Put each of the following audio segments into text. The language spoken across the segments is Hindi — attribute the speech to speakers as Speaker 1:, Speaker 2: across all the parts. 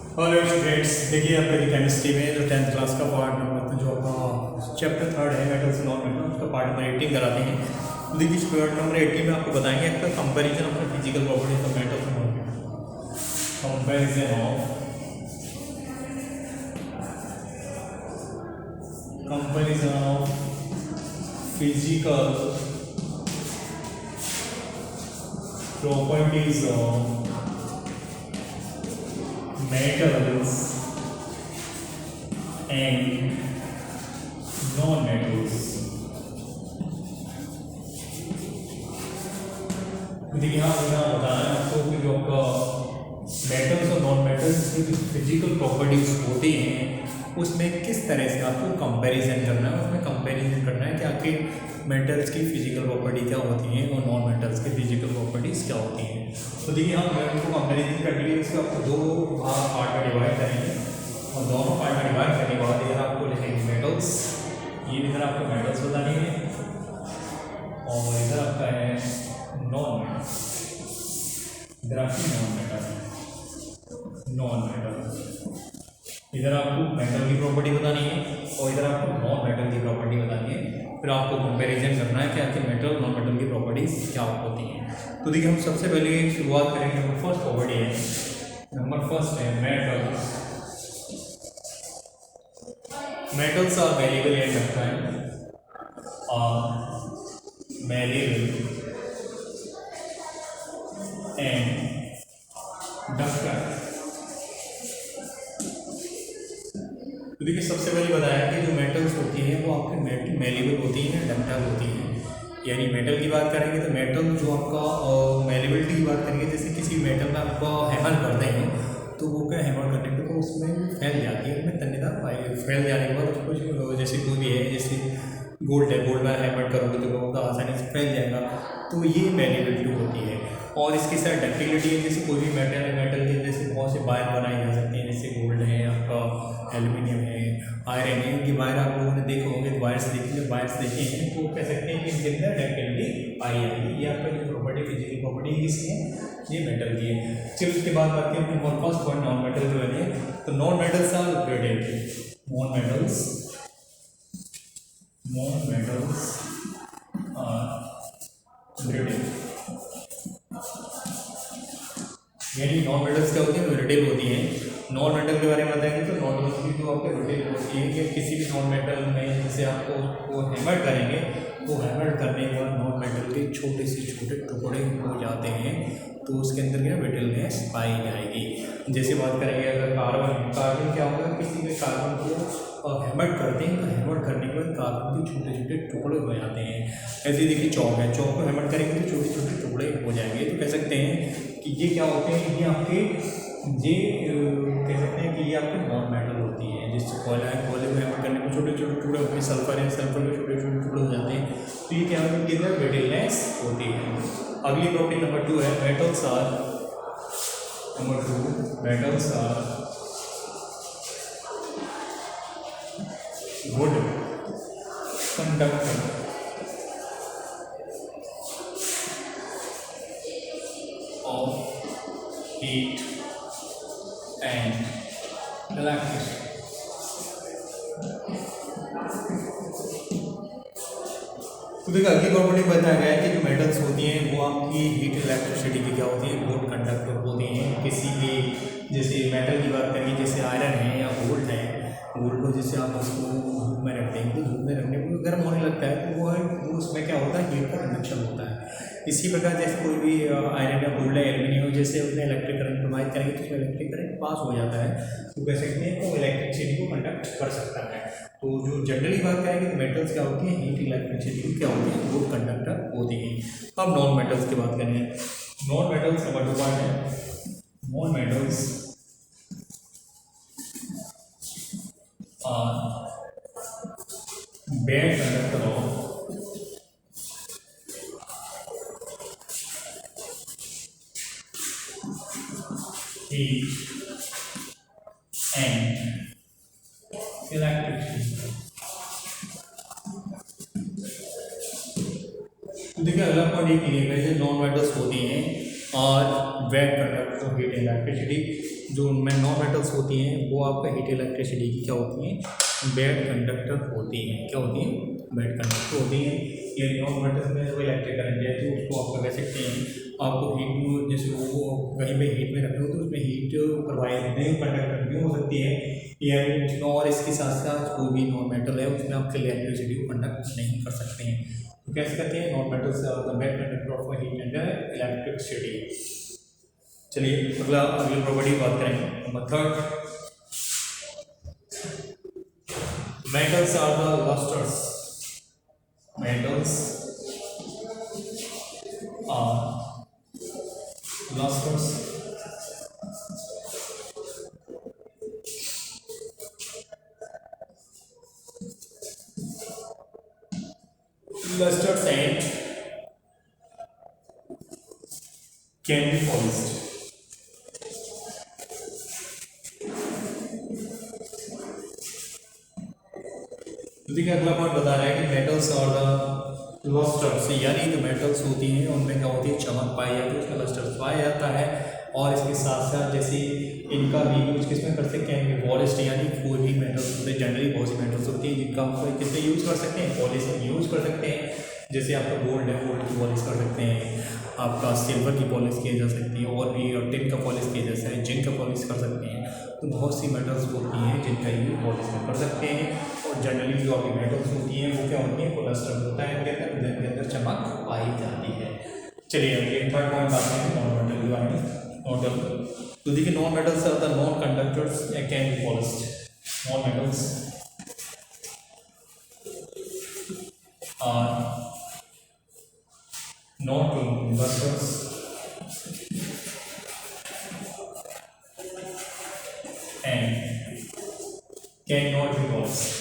Speaker 1: हेलो स्टूडेंट्स, देखिए आपका केमिस्ट्री में जो 10th क्लास का पार्ट नंबर जो अपना चैप्टर 3 है मेटल्स नॉन मेटल, उसका पार्ट नंबर 18 कराते हैं। तो देखिए पार्ट नंबर 18 में आपको बताएंगे आपका comparison of physical properties of metals and non metal, comparison of physical properties of metals and non-metals। देखिए यहाँ बताना है आपको कि जो आपका मेटल्स और नॉन मेटल्स की जो फिजिकल प्रॉपर्टीज होती हैं उसमें किस तरह से आपको कंपैरिजन करना है, उसमें कंपैरिजन करना है कि आखिर मेटल्स की फिजिकल प्रॉपर्टी क्या होती हैं और नॉन मेटल्स की फिजिकल प्रॉपर्टीज क्या होती हैं। तो देखिए हम इनको कंपैरिजन करने के लिए इसको आपको दो पार्ट में डिवाइड करेंगे और दोनों पार्ट में डिवाइड करने के बाद इधर आपको लिखेंगे मेटल्स, ये इधर आपको मेटल्स बतानी है और इधर आपका है नॉन मेटल, इधर आपकी नॉन मेटल इधर आपको मेटल की प्रॉपर्टी बतानी है और इधर आपको नॉन मेटल की प्रॉपर्टी बतानी है। फिर आपको कंपैरिजन करना है कि आखिर मेटल नॉन मेटल की प्रॉपर्टीज क्या होती हैं। तो देखिए हम सबसे पहले शुरुआत करेंगे, नंबर फर्स्ट प्रॉपर्टी है, नंबर फर्स्ट है metals. Metals are variable and ductile, are variable and ductile. तो देखिए सबसे पहले बताया कि जो मेटल्स होती हैं वो आपके मेलेबल होती हैं, डक्टाइल होती हैं। यानी मेटल की बात करेंगे तो मेटल जो आपका मेलेबिलिटी की बात करेंगे, जैसे किसी मेटल में आपका हैमर करते हैं तो वो क्या हैमर करने पे तो उसमें फैल जाती है, उसमें तन्यता फैल जाने के बाद उसको जैसे कोई भी है, जैसे गोल्ड है, गोल्ड में हैमर करोगे तो वो आसानी से फैल जाएगा, तो ये मेलेबिलिटी होती है। और इसके साथ डक्टिलिटी है, जैसे कोई भी मेटल है, मेटल के जैसे बहुत से वायर बनाए जा सकते हैं, जैसे गोल्ड है, आपका एल्यूमिनियम है, आयरन है, इनके वायर आप लोगों ने देखे होंगे, वायर्स देखे हैं तो कह सकते हैं कि इनके अंदर डक्टिलिटी आई है। ये आपका जो प्रॉपर्टी फिजिकल प्रॉपर्टी किसकी है, ये मेटल की है। फिर उसके बाद बात करते हैं फर्स्ट पॉइंट नॉन मेटल जो है, तो non metals are brittle, non metals are brittle. यानी नॉन मेटल्स क्या होती है, ब्रिटेल होती हैं। नॉन मेटल के बारे में बताएंगे तो नॉन मेटल की तो आपके ब्रिटेल होती है कि किसी भी नॉन मेटल में जैसे आपको वो हैमर करेंगे तो हैमर करने के बाद नॉन मेटल के छोटे से छोटे टुकड़े हो जाते हैं, तो उसके अंदर क्या ब्रिटलनेस पाई जाएगी। जैसे बात करेंगे अगर कार्बन क्या होगा, किसी में कार्बन को हैमर करते हैं तो हैमर करने के बाद कार्बन के छोटे छोटे टुकड़े हो जाते हैं। ऐसे देखिए चौक है, चौक को हैमर करेंगे तो छोटे छोटे टुकड़े हो जाएंगे। तो कह सकते हैं कि ये क्या होते हैं, ये आपके कह सकते हैं कि ये आपके नॉन मेटल होती है। जैसे कोयला है, कोयले को हैमर करने में छोटे छोटे टुकड़े होते हैं, सल्फर है, सल्फर के छोटे छोटे टुकड़े हो जाते हैं, तो ये क्या होती है, ब्रिटलनेस होती है। अगली प्रॉपर्टी नंबर 2 है metals are, number 2 metals are good conductor of heat and electricity. तो देखिए अगली प्रॉपर्टी बताया गया है कि जो मेटल्स होती हैं वो आपकी हीट इलेक्ट्रिसिटी की क्या होती है, गुड कंडक्टर होती हैं। किसी भी जैसे मेटल की बात करेंगे, जैसे आयरन है या गोल्ड है, गोल्ड को जैसे आप उसको धूप में रखते हैं तो धूप में रखने पर गर्म होने लगता है, तो वो उसमें क्या होता है, हीट का कंडक्शन होता है। इसी प्रकार जैसे कोई भी आयरन या गोल्ड है, एल्यूमिनियम, जैसे उसमें इलेक्ट्रिक करंट प्रोवाइड करेंगे तो उसमें इलेक्ट्रिक करंट पास हो जाता है, तो कह सकते हैं वो इलेक्ट्रिसिटी को कंडक्ट कर सकता है। तो जो जनरली बात करेंगे तो मेटल्स क्या होती है, हीट इलेक्ट्रिसिटी क्या होती है, गुड कंडक्टर होती है। अब नॉन मेटल्स की बात करेंगे, नॉन मेटल्स नंबर 2 पॉइंट है, non metals are bad conductor of heat and electricity। तो देखिए अगला पॉइंट ये क्लियर है, जो नॉन मेटल्स होती हैं और wet conductor of heat electricity. जो नॉन मेटल्स होती हैं वो आपका हीट इलेक्ट्रिसिटी की क्या होती हैं, वेट कंडक्टर होती हैं। क्या होती हैं, वेट कंडक्टर होती हैं। ये नॉन मेटल्स में जो इलेक्ट्रिक करंट है तो उसको आप कह सकते हैं, आपको हीट जैसे वो कहीं पे हीट में रखे हो तो उसमें हीट प्रोवाइड नहीं कंडक्टर नहीं हो सकती है या और इसके साथ साथ कोई भी नॉन मेटल है उसमें आप इलेक्ट्रिसिटी को कंडक्ट नहीं कर सकते हैं। तो कैसे करते हैं, non metals wet conductor of heat and electricity. चलिए अगली प्रॉपर्टी की बात करेंगे। Number third, metals are the lusters. Metals are lusters. Lusters and can be polished. देखिए अगला पॉइंट बता रहा है कि मेटल्स और द लस्टर्स, यानी जो मेटल्स होती हैं उनमें क्या होती है, चमक पाई जाती है, उसका लस्टर पाया जाता है। और इसके साथ साथ जैसे इनका भी यूज किसमें कर सकते हैं, पॉलिश, यानी कोई भी मेटल्स होते हैं, जनरली बहुत सी मेटल्स होती हैं जिनका आप किसमें यूज़ कर सकते हैं, पॉलिश में यूज़ कर सकते हैं। जैसे आपका गोल्ड है, गोल्ड की पॉलिश कर सकते हैं, आपका सिल्वर की पॉलिश की जा सकती है, और भी टिन का पॉलिश किया जा सकता है, जिंक का पॉलिश कर सकते हैं। तो बहुत सी मेटल्स होती हैं जिनका यूज पॉलिश में कर सकते हैं। और जनरली जो आपकी मेटल्स होती हैं वो क्या होती हैं, कोलेस्ट्रॉल होता है इनके अंदर चमक पाई जाती है। चलिए अगले थर्ड पॉइंट आते हैं नॉन मेटल के बारे में। नॉन, तो देखिए non metals are the non conductors can be polished. Non metals are not conductors and cannot be polished.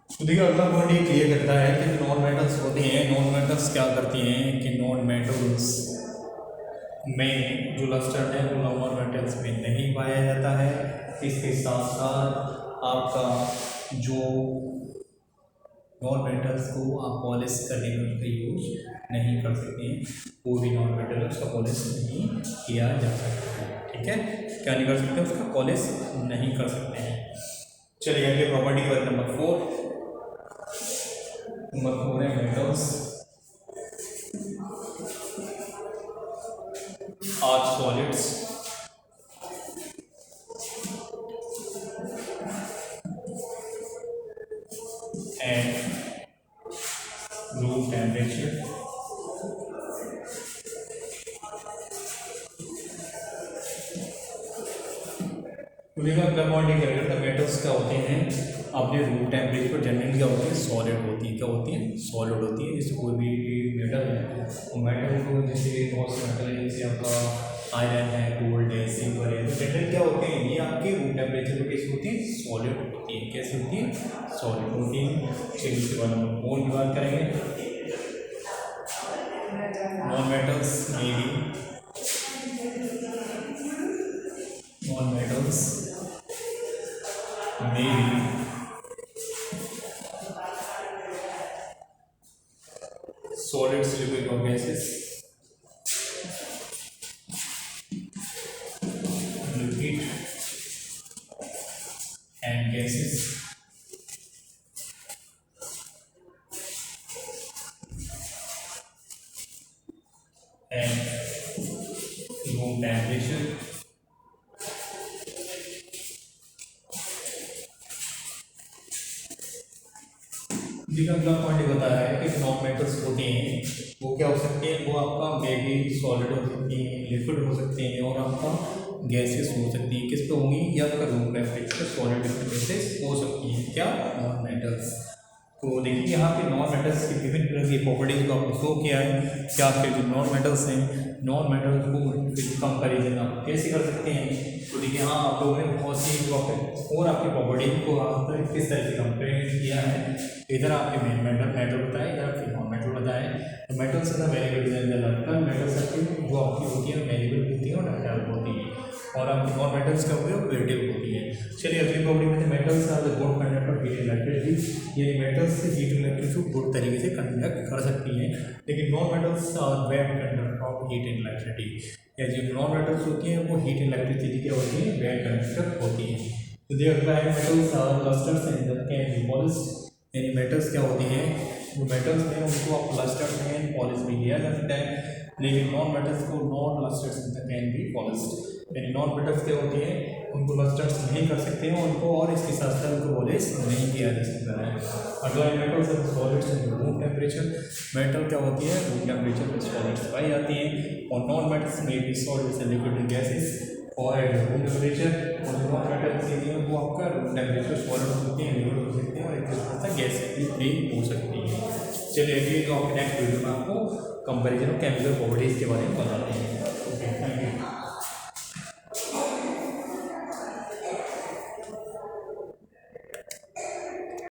Speaker 1: तो देखिए अगला पॉइंट ये क्लियर करता है कि नॉन मेटल्स होते हैं, नॉन मेटल्स क्या करती हैं कि नॉन मेटल्स में जो लस्टर है वो नॉन मेटल्स में नहीं पाया जाता है। इसके साथ साथ आपका जो नॉन मेटल्स को आप पॉलिश करने में उसका यूज नहीं कर सकते हैं, वो भी नॉन मेटल उसका पॉलिश नहीं किया जा सकता है। ठीक है, क्या नहीं कर सकते, उसका पॉलिश नहीं कर सकते हैं। चलिए आगे प्रॉपर्टी पर नंबर 4 है metals are solids and room temperature metals क्या होते हैं अपने रूम टेम्परेचर पर जनरली क्या होती है, सॉलिड होती है। क्या होती है, सॉलिड होती है। जैसे कोई भी मेटल है, तो मेटल को जैसे बहुत से मेटल है, जैसे आपका आयरन है, गोल्ड है, सिल्वर है, तो जनरली क्या होते हैं, ये आपके रूम टेम्परेचर पर कैसे होती है, सॉलिड होती है। कैसे होती है, सॉलिड होती है। चलिए इसके बाद नंबर 4 की बात करेंगे। नॉन मेटल्स में भी non metals may be solids, liquid or gases, liquid and gases and room temperature जिनका अगला पॉइंट ये बता रहा है कि नॉन मेटल्स होती हैं वो क्या हो सकती हैं, वो आपका मे बी सॉलिड हो सकती हैं, लिक्विड हो सकती हैं, और आपका गैसेस हो सकती हैं। किस पे होंगी, या आपका room temperature solid liquid gases हो सकती हैं। क्या, नॉन मेटल्स। तो देखिए यहाँ पे नॉन मेटल्स की विभिन्न तरह की प्रॉपर्टीज को आपको शो किया है कि आपके जो नॉन मेटल्स हैं, नॉन मेटल्स को कंपेरिजन आप कैसे कर सकते हैं। तो देखिए हाँ, आप लोगों ने बहुत सी और आपकी प्रॉपर्टी को आप किस तरह से कंपेयर किया है। इधर आपके मेन मेटल बताए, इधर आपके नॉन मेटल बताए। तो मेटल्स है वेरिएबल मेटल्स आपकी जो आपकी होती है वेरिएबल होती है और डक्टाइल होती है। और आपकी नॉन मेटल्स क्या होती है, वेरिटेबल होती है। चलिए अगली प्रॉपर्टी में metals are the good conductor of heat electricity, ये मेटल्स हीट इलेक्ट्रिसिटी को गुड तरीके से कंडक्ट कर सकती हैं, लेकिन non metals are bad conductor of heat electricity, या जो नॉन मेटल्स होती हैं वो हीट इलेक्ट्रिसिटी क्या होती है, बैड कंडक्टर होती हैं। तो they apply metals are clusters and can be polished, यानी मेटल्स क्या होती हैं, जो मेटल्स हैं उनको आप क्लस्टर्स में पॉलिश भी किया जा सकता है, लेकिन नॉन मेटल्स को non clusters can be polished, यानी नॉन मेटल्स क्या होती हैं उनको क्लस्टर्स नहीं कर सकते हैं उनको, और इसके साथ साथ उनको पॉलिश नहीं किया जा सकता है। अगला metals and solids and room temperature, metal क्या होती है रूम टेम्परेचर पर सॉलिड्स पाई जाती हैं, और नॉन मेटल्स में भी सॉलिड्स एंड लिक्विड गैसेस और रूम टेम्परेचर, और नॉन मेटल्स के लिए वो आपका रूम टेम्परेचर सॉलिड होते हैं, लिक्विड हो सकते हैं, और एक तरह से गैस भी हो सकती है। चलिए अगली तो आपके नेक्स्ट वीडियो में आपको कंपेरिजन ऑफ केमिकल प्रॉपर्टीज़ के बारे में बताते हैं। Okay, thank you.